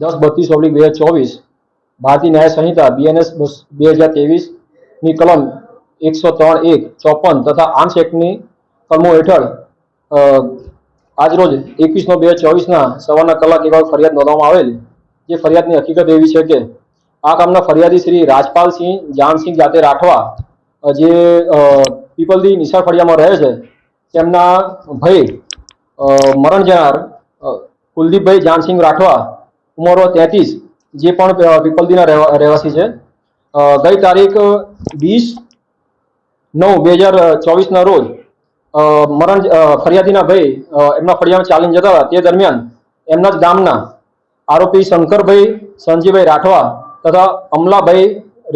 1032/2024 ભારતીય ન્યાય સંહિતા BNS 2023ની કલમ 103(1) 54 તથા આર્મ્સ એક્ટની કલમો હેઠળ આજરોજ 21/2/24ના સવારના કલાક એવા ફરિયાદ નોંધવામાં આવેલ, જે ફરિયાદની હકીકત એવી છે કે આ કામના ફરિયાદી શ્રી રાજપાલસિંહ જાનસિંહ જાતે રાઠવા, જે પીપલદી નિશાળ ફળિયામાં રહે છે, તેમના ભાઈ મરણ જનાર કુલદીપભાઈ જાનસિંહ રાઠવા ઉંમર 33, જે પણ પીપલદીના રહેવાસી છે, ગઈ તારીખ 20/9/2024ના રોજ મરણ ફરિયાદીના ભાઈ એમના ફળિયામાં ચાલીને જતા હતા, તે દરમિયાન એમના જ ગામના આરોપી શંકરભાઈ સંજીભાઈ રાઠવા તથા અમલાભાઈ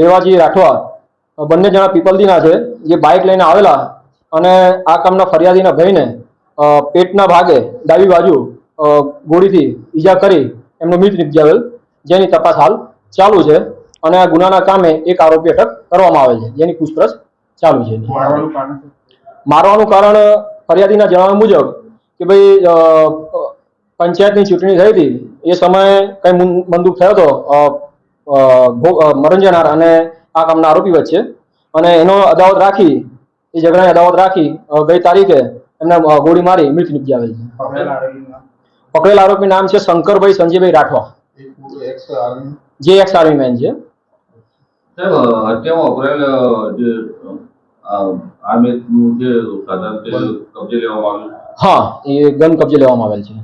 રેવાજી રાઠવા બંને જણા પીપલદીના છે, જે બાઇક લઈને આવેલા અને આ કામના ફરિયાદીના ભાઈને પેટના ભાગે ડાબી બાજુ ગોળીથી ઈજા કરી એમનો મૃત નિપજાવેલ, જેની તપાસ હાલ ચાલુ છે અને આ ગુનાના કામે એક આરોપી અટક કરવામાં આવેલ છે, જેની પૂછપરછ ચાલુ છે. મારવાનું કારણ ફરિયાદીના જણાવ્યા મુજબ કે ભાઈ પંચાયતની ચૂંટણી થઈ હતી, એ સમયે કઈ બંદૂક થયો હતો મરણ જનાર અને આ કામના આરોપી વચ્ચે, અને એનો અદાવત રાખી, એ ઝઘડાની અદાવત રાખી ગઈ તારીખે એમને ગોળી મારી મૃત નિપજાવેલ છે. પકડેલ આરોપી નામ છે શંકરભાઈ સંજીભાઈ રાઠવા, જે એક્સ આર્મી મેન છે. હા, એ ગન કબજે લેવામાં આવેલ છે.